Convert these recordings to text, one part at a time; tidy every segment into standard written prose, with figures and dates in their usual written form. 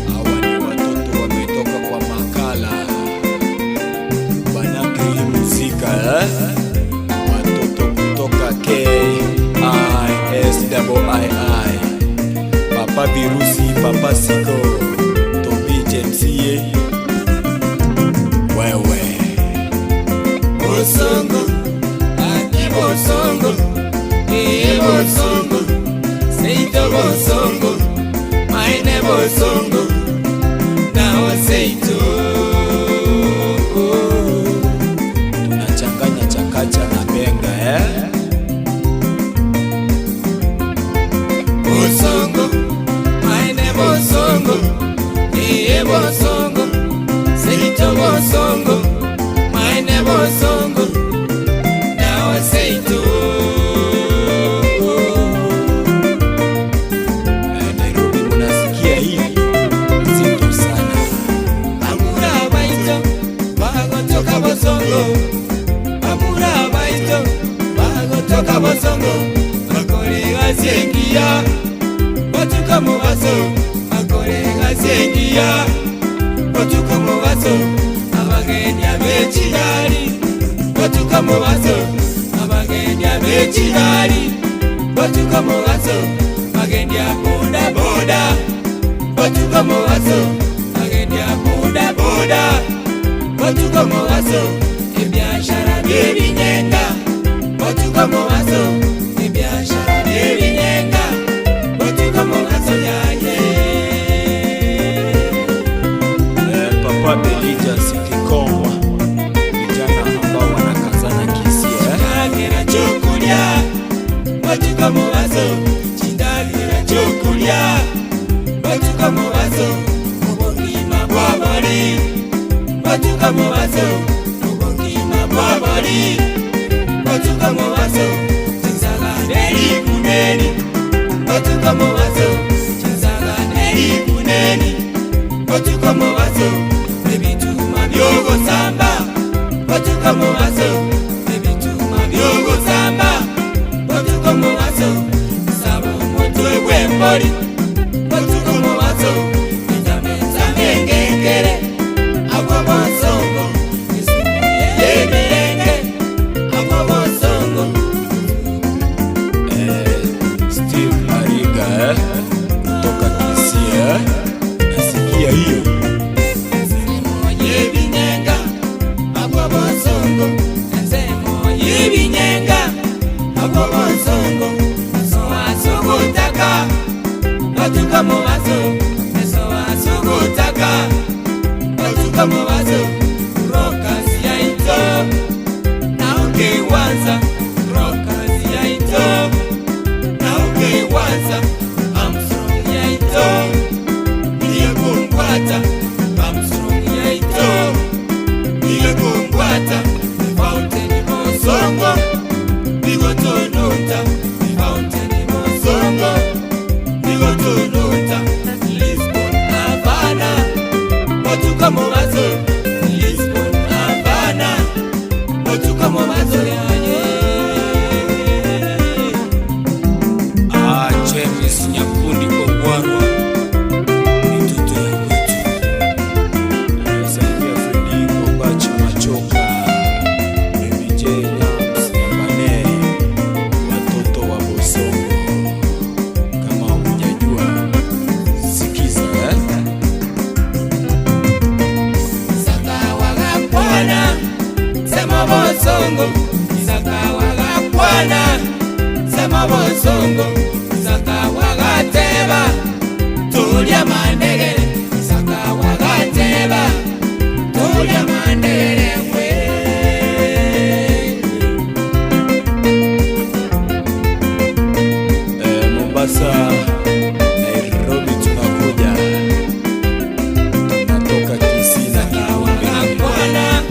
Hawa ni watoto wametoka kwa makala Banagri muzika watoto kutoka KISII, Papa Virusi, Papa Siko, Tobi Jemsie, wewe Bosongo, Aki Bosongo, Bosongo, Seito Bosongo, Maine Bosongo, Nao Seito. Tunachanganya chakacha na benga Bosongo, Maine Bosongo, Bosongo, Seito Bosongo, Maine Bosongo, Nao Seito. Nairobi munasikia hii nzito sana. Amura baito, bagotoka Bosongo. Amura baito, bagotoka Bosongo. Makolega sengia, batuka mubaso. Makolega sengia, batuka mubaso. Abagenya bechirari, batuka mubaso. Abagenya bechirari, batuka mubaso. Magenya boda boda, batuka mubaso. Magenya boda boda, batuka mubaso. Ebyashara byebinyenga, batuka mubaso. Ebyashara byebinyenga, batuka mubaso yaye. Papa Belija Sikikomwa, vijana ambao wanakazana kisia Chindagera chokulya, batuka mubaso. Chindagera chokulya, batuka mubaso. Obongima bwabali, batuka mubaso. Obongima bwabali, batuka mubaso. Chinsaga neri kuneni, batuka mubaso. Chinsaga neri kuneni, batuka mubaso. Ebituma byogo samba, batuka mubaso. Ebituma byogo samba, batuka mubaso. Sabo motwe gwemboli, batuka mubaso. Nzamenza mengengere, abo bosongo. Yemerenge, abo bosongo. Steve Mariga kutoka Kisia, nasikia hiyo Nsemo yebinyenga, abo bosongo. Nsemo yebinyenga, abo bosongo. Sowasugutaka, batuka mubaso. Sowasugutaka, batuka mubaso. Rokas yaito, nauke wanza. Rokas yaito, nauke wanza. Armstrong yaito, niye kungwata. Armstrong yaito, niye kungwata. Fountain Bosongo, bigotonuta. Fountain Bosongo, bigotonuta. Lisbon Havana, batuka mubaso. Lisbon Havana, batuka mubaso yaye. James Nyakundi Ogwarwa, mitoto ya wetu Saidia Fredi Obacha Machoka, Baby J Lams Nyambane, watoto wa Bosongo. Kama hujajua sikiza Saka wagakwana, sema Bosongo. Saka wagakwana, sema Bosongo. Saka wagateba, tulya mandegere. Saka wagateba, tulya mandegere mwe. Mombasa, Nairobi tunakuja, tunatoka Kisii na Kiumbe. Wagakwana,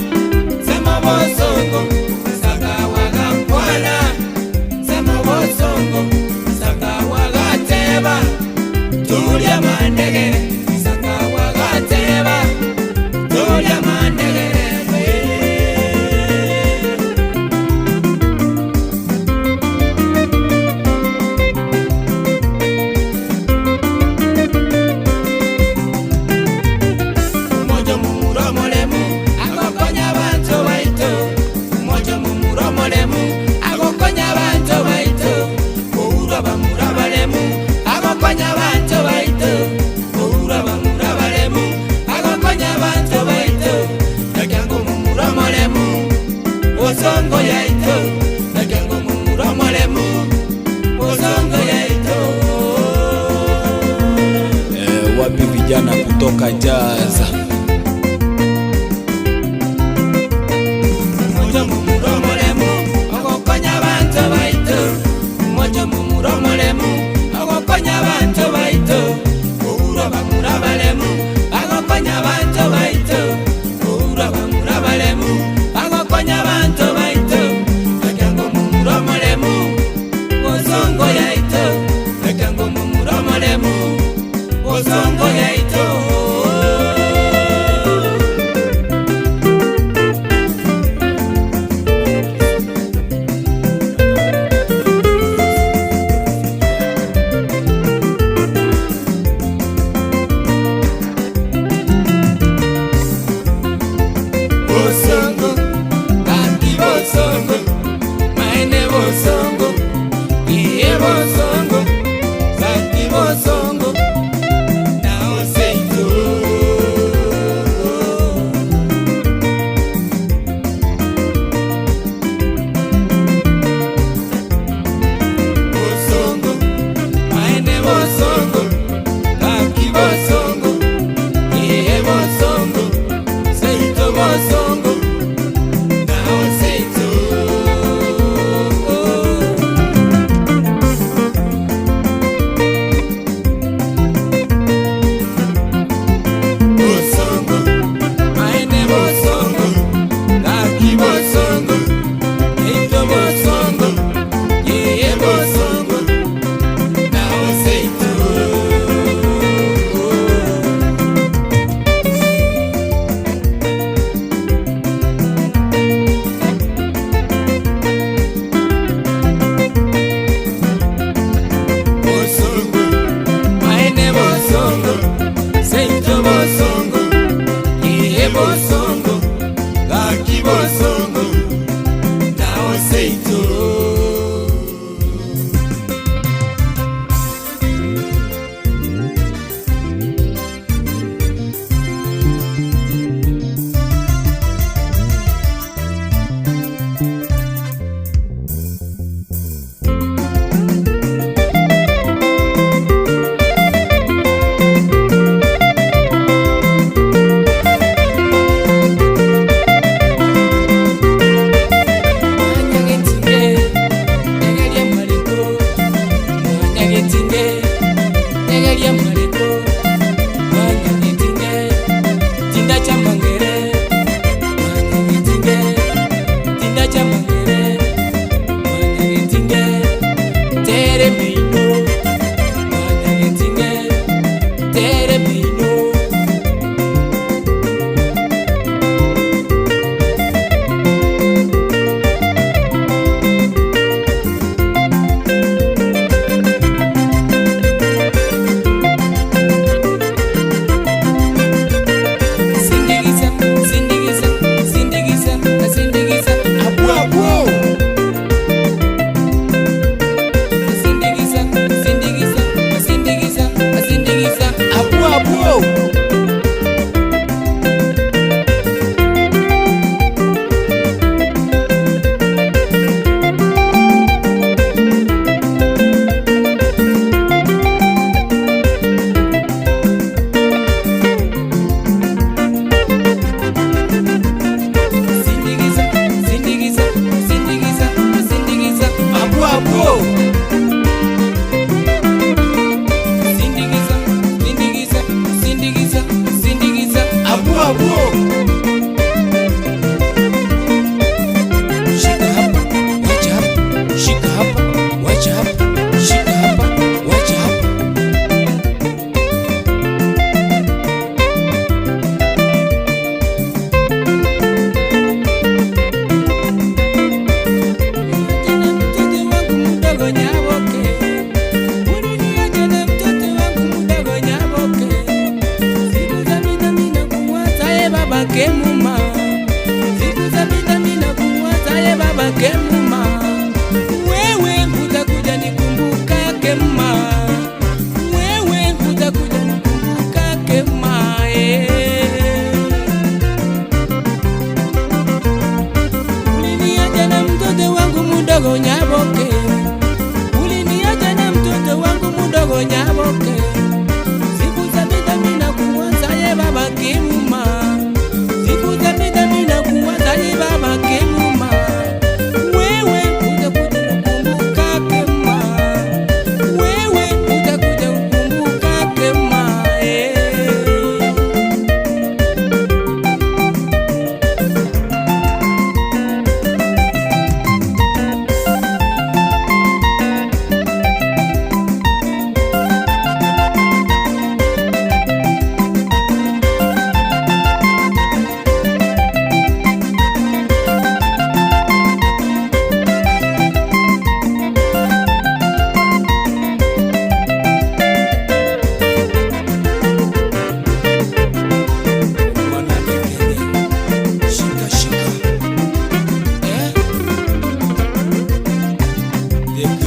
sema Bosongo. Saka wagakwana, sema Bosongo. Saka wagateba, tulya mandegere. Saka wagateba, tulya mandegere mwe. kutoka Jaza. Mojo mumuromolemu ogokonya abantu baitu, mojo mumuromolemu ogokonya abantu baitu, ouro bamurabalemu agokonya abantu baitu, ouro bamurabalemu agokonya abantu baitu, ekango mumuromolemu osongo yaitu, ekango mumuromolemu osongo yaitu. Bosongo, Kati Bosongo, Maene Bosongo, Iye Bosongo, Kati Bosongo, Nao Seito. Bosongo, Maene Bosongo, Kati Bosongo, Iye Bosongo, Seito Bosongo.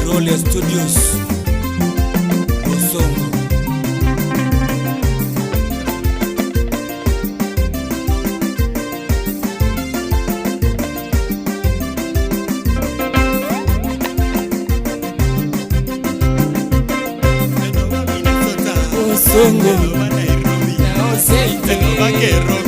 Rolia Studios Bosongo. Bosongo, Nairobi, Nairobi,